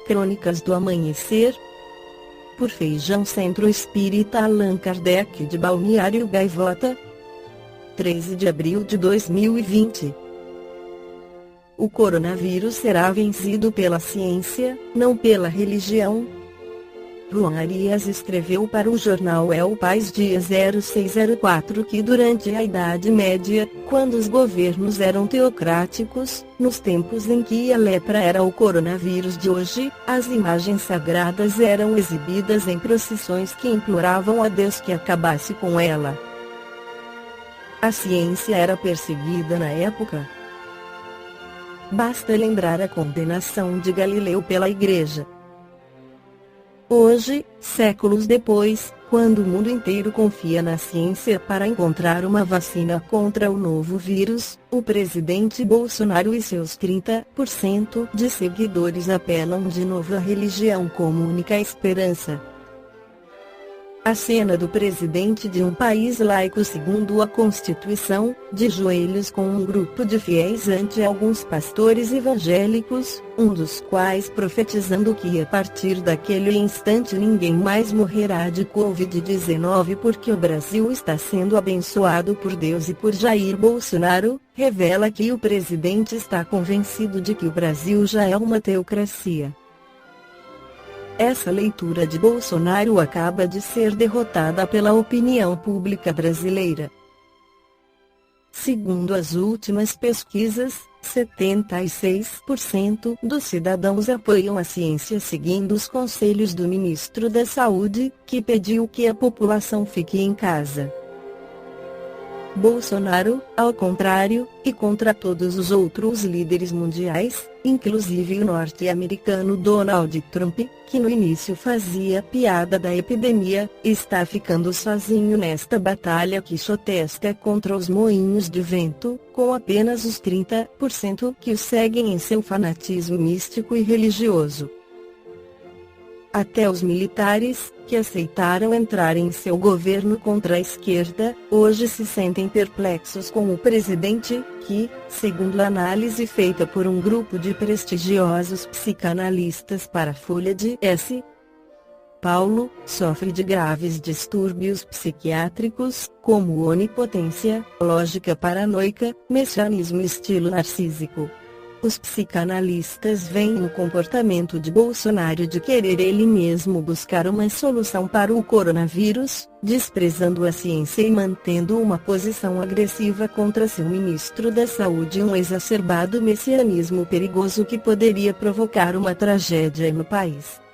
Crônicas do Amanhecer, por Feijão Centro Espírita Allan Kardec de Balneário Gaivota, 13 de abril de 2020. O coronavírus será vencido pela ciência, não pela religião. Juan Arias escreveu para o jornal El País dia 0604 que durante a Idade Média, quando os governos eram teocráticos, nos tempos em que a lepra era o coronavírus de hoje, as imagens sagradas eram exibidas em procissões que imploravam a Deus que acabasse com ela. A ciência era perseguida na época. Basta lembrar a condenação de Galileu pela Igreja. Hoje, séculos depois, quando o mundo inteiro confia na ciência para encontrar uma vacina contra o novo vírus, o presidente Bolsonaro e seus 30% de seguidores apelam de novo à religião como única esperança. A cena do presidente de um país laico segundo a Constituição, de joelhos com um grupo de fiéis ante alguns pastores evangélicos, um dos quais profetizando que a partir daquele instante ninguém mais morrerá de Covid-19 porque o Brasil está sendo abençoado por Deus e por Jair Bolsonaro, revela que o presidente está convencido de que o Brasil já é uma teocracia. Essa leitura de Bolsonaro acaba de ser derrotada pela opinião pública brasileira. Segundo as últimas pesquisas, 76% dos cidadãos apoiam a ciência seguindo os conselhos do ministro da Saúde, que pediu que a população fique em casa. Bolsonaro, ao contrário, e contra todos os outros líderes mundiais, inclusive o norte-americano Donald Trump, que no início fazia piada da epidemia, está ficando sozinho nesta batalha quixotesca contra os moinhos de vento, com apenas os 30% que o seguem em seu fanatismo místico e religioso. Até os militares, que aceitaram entrar em seu governo contra a esquerda, hoje se sentem perplexos com o presidente, que, segundo a análise feita por um grupo de prestigiosos psicanalistas para a Folha de S. Paulo, sofre de graves distúrbios psiquiátricos, como onipotência, lógica paranoica, messianismo e estilo narcísico. Os psicanalistas veem no comportamento de Bolsonaro de querer ele mesmo buscar uma solução para o coronavírus, desprezando a ciência e mantendo uma posição agressiva contra seu ministro da Saúde um exacerbado messianismo perigoso que poderia provocar uma tragédia no país.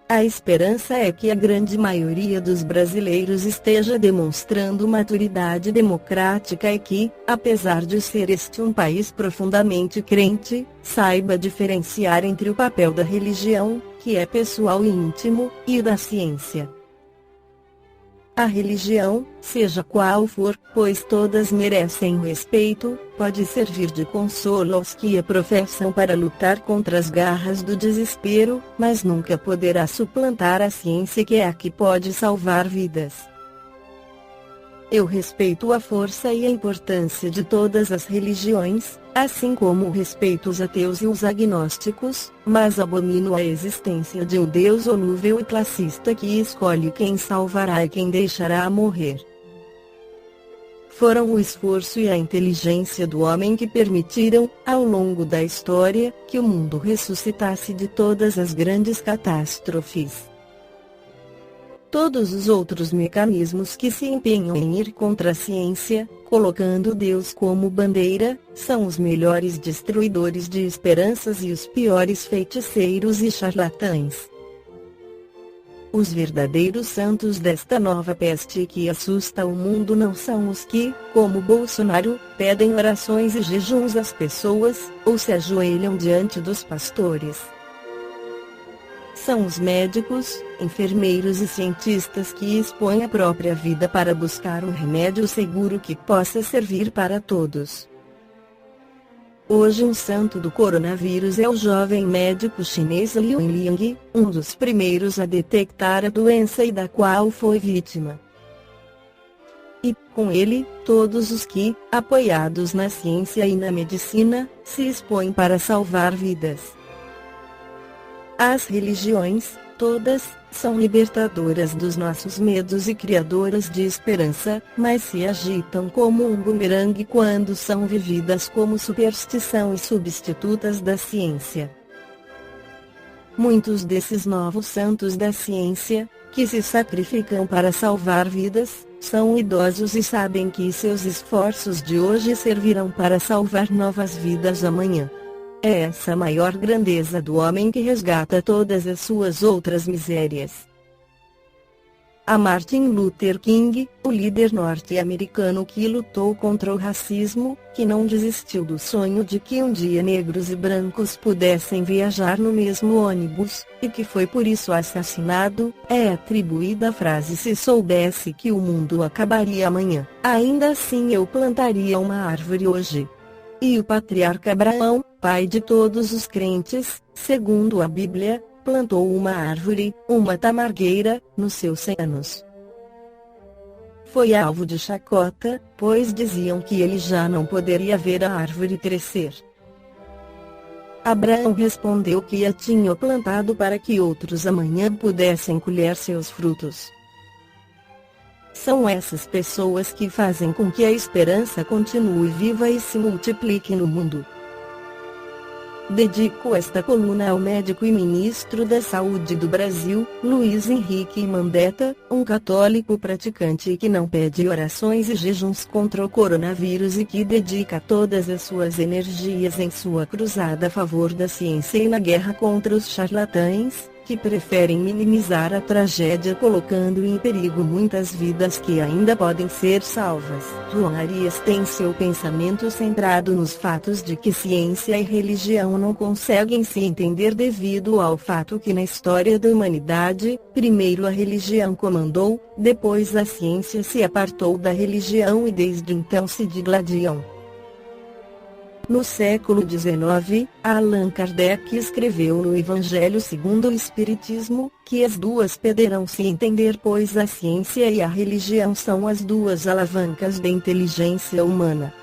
A esperança é que a grande maioria dos brasileiros esteja demonstrando maturidade democrática e que, apesar de ser este um país profundamente crente, saiba diferenciar entre o papel da religião, que é pessoal e íntimo, e da ciência. A religião, seja qual for, pois todas merecem respeito, pode servir de consolo aos que a professam para lutar contra as garras do desespero, mas nunca poderá suplantar a ciência que é a que pode salvar vidas. Eu respeito a força e a importância de todas as religiões, assim como respeito os ateus e os agnósticos, mas abomino a existência de um Deus onúvel e classista que escolhe quem salvará e quem deixará morrer. Foram o esforço e a inteligência do homem que permitiram, ao longo da história, que o mundo ressuscitasse de todas as grandes catástrofes. Todos os outros mecanismos que se empenham em ir contra a ciência, colocando Deus como bandeira, são os melhores destruidores de esperanças e os piores feiticeiros e charlatães. Os verdadeiros santos desta nova peste que assusta o mundo não são os que, como Bolsonaro, pedem orações e jejuns às pessoas, ou se ajoelham diante dos pastores. São os médicos, enfermeiros e cientistas que expõem a própria vida para buscar um remédio seguro que possa servir para todos. Hoje um santo do coronavírus é o jovem médico chinês Liu Liang, um dos primeiros a detectar a doença e da qual foi vítima. E, com ele, todos os que, apoiados na ciência e na medicina, se expõem para salvar vidas. As religiões, todas, são libertadoras dos nossos medos e criadoras de esperança, mas se agitam como um bumerangue quando são vividas como superstição e substitutas da ciência. Muitos desses novos santos da ciência, que se sacrificam para salvar vidas, são idosos e sabem que seus esforços de hoje servirão para salvar novas vidas amanhã. É essa a maior grandeza do homem que resgata todas as suas outras misérias. A Martin Luther King, o líder norte-americano que lutou contra o racismo, que não desistiu do sonho de que um dia negros e brancos pudessem viajar no mesmo ônibus, e que foi por isso assassinado, é atribuída a frase: se soubesse que o mundo acabaria amanhã, ainda assim eu plantaria uma árvore hoje. E o patriarca Abraão, pai de todos os crentes, segundo a Bíblia, plantou uma árvore, uma tamargueira, nos seus 100 anos. Foi alvo de chacota, pois diziam que ele já não poderia ver a árvore crescer. Abraão respondeu que a tinha plantado para que outros amanhã pudessem colher seus frutos. São essas pessoas que fazem com que a esperança continue viva e se multiplique no mundo. Dedico esta coluna ao médico e ministro da Saúde do Brasil, Luiz Henrique Mandetta, um católico praticante que não pede orações e jejuns contra o coronavírus e que dedica todas as suas energias em sua cruzada a favor da ciência e na guerra contra os charlatães, que preferem minimizar a tragédia colocando em perigo muitas vidas que ainda podem ser salvas. João Arias tem seu pensamento centrado nos fatos de que ciência e religião não conseguem se entender devido ao fato que na história da humanidade, primeiro a religião comandou, depois a ciência se apartou da religião e desde então se digladiam. No século XIX, Allan Kardec escreveu no Evangelho segundo o Espiritismo, que as duas poderão se entender pois a ciência e a religião são as duas alavancas da inteligência humana.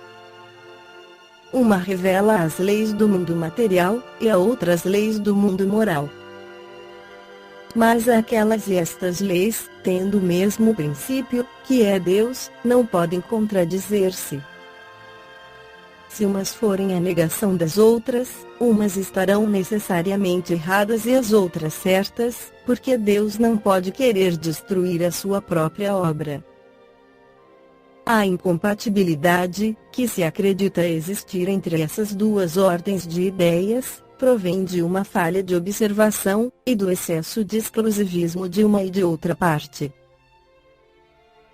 Uma revela as leis do mundo material, e a outra as leis do mundo moral. Mas aquelas e estas leis, tendo o mesmo princípio, que é Deus, não podem contradizer-se. Se umas forem a negação das outras, umas estarão necessariamente erradas e as outras certas, porque Deus não pode querer destruir a sua própria obra. A incompatibilidade, que se acredita existir entre essas duas ordens de ideias, provém de uma falha de observação, e do excesso de exclusivismo de uma e de outra parte.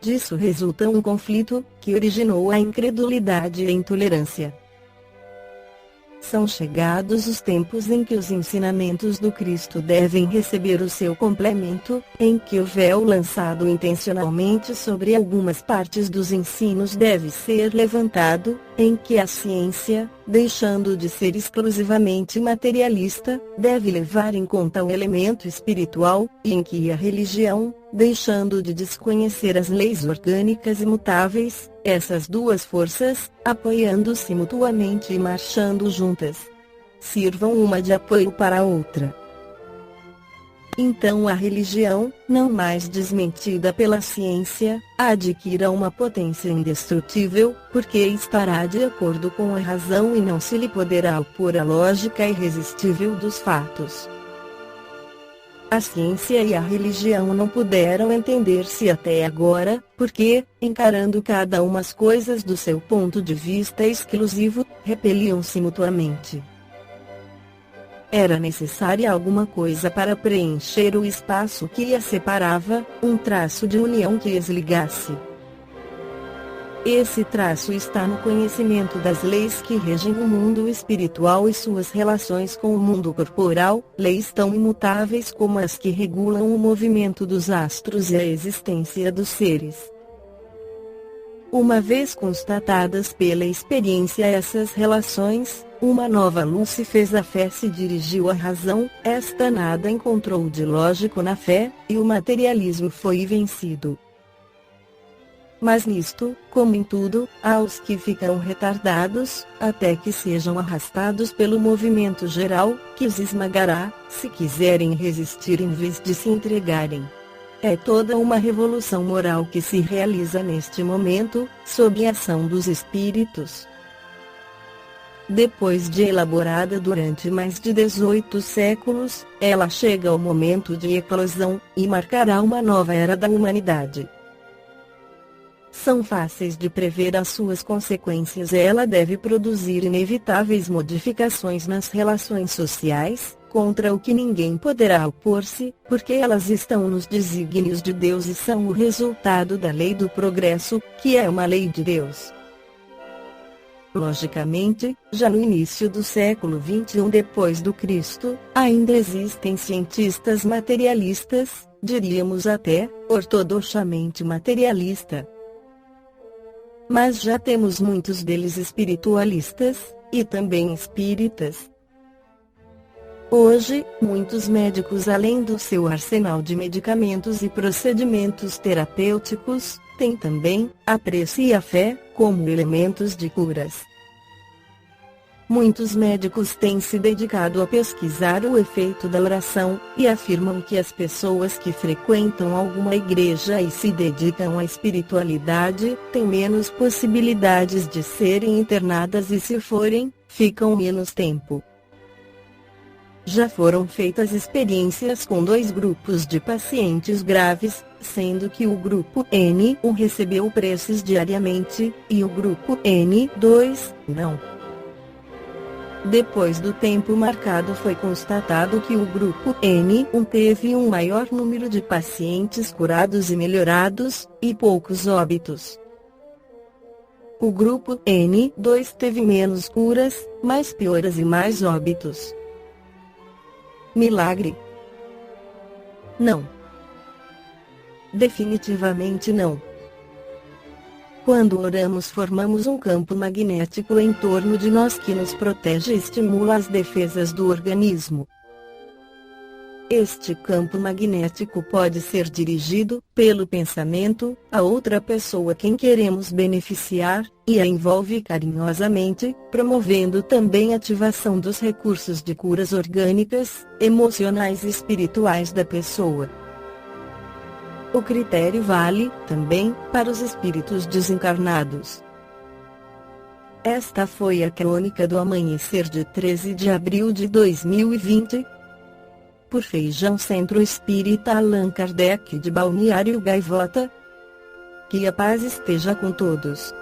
Disso resulta um conflito, que originou a incredulidade e a intolerância. São chegados os tempos em que os ensinamentos do Cristo devem receber o seu complemento, em que o véu lançado intencionalmente sobre algumas partes dos ensinos deve ser levantado, em que a ciência, deixando de ser exclusivamente materialista, deve levar em conta o elemento espiritual, e em que a religião, deixando de desconhecer as leis orgânicas imutáveis, essas duas forças, apoiando-se mutuamente e marchando juntas, sirvam uma de apoio para a outra. Então a religião, não mais desmentida pela ciência, adquira uma potência indestrutível, porque estará de acordo com a razão e não se lhe poderá opor a lógica irresistível dos fatos. A ciência e a religião não puderam entender-se até agora, porque, encarando cada uma as coisas do seu ponto de vista exclusivo, repeliam-se mutuamente. Era necessária alguma coisa para preencher o espaço que as separava, um traço de união que as ligasse. Esse traço está no conhecimento das leis que regem o mundo espiritual e suas relações com o mundo corporal, leis tão imutáveis como as que regulam o movimento dos astros e a existência dos seres. Uma vez constatadas pela experiência essas relações, uma nova luz se fez a fé se dirigiu à razão, esta nada encontrou de lógico na fé, e o materialismo foi vencido. Mas nisto, como em tudo, há os que ficam retardados, até que sejam arrastados pelo movimento geral, que os esmagará, se quiserem resistir em vez de se entregarem. É toda uma revolução moral que se realiza neste momento, sob a ação dos espíritos. Depois de elaborada durante mais de 18 séculos, ela chega ao momento de eclosão, e marcará uma nova era da humanidade. São fáceis de prever as suas consequências. Ela deve produzir inevitáveis modificações nas relações sociais, contra o que ninguém poderá opor-se, porque elas estão nos desígnios de Deus e são o resultado da lei do progresso, que é uma lei de Deus. Logicamente, já no início do século XXI depois do Cristo, ainda existem cientistas materialistas, diríamos até, ortodoxamente materialista. Mas já temos muitos deles espiritualistas, e também espíritas. Hoje, muitos médicos, além do seu arsenal de medicamentos e procedimentos terapêuticos, têm também a prece e a fé como elementos de curas. Muitos médicos têm se dedicado a pesquisar o efeito da oração, e afirmam que as pessoas que frequentam alguma igreja e se dedicam à espiritualidade, têm menos possibilidades de serem internadas e, se forem, ficam menos tempo. Já foram feitas experiências com 2 grupos de pacientes graves, sendo que o grupo N1 recebeu preces diariamente, e o grupo N2, não. Depois do tempo marcado foi constatado que o grupo N1 teve um maior número de pacientes curados e melhorados, e poucos óbitos. O grupo N2 teve menos curas, mais pioras e mais óbitos. Milagre? Não. Definitivamente não. Quando oramos, formamos um campo magnético em torno de nós que nos protege e estimula as defesas do organismo. Este campo magnético pode ser dirigido, pelo pensamento, a outra pessoa quem queremos beneficiar, e a envolve carinhosamente, promovendo também a ativação dos recursos de curas orgânicas, emocionais e espirituais da pessoa. O critério vale, também, para os espíritos desencarnados. Esta foi a crônica do amanhecer de 13 de abril de 2020. Por Feijão Centro Espírita Allan Kardec de Balneário Gaivota. Que a paz esteja com todos.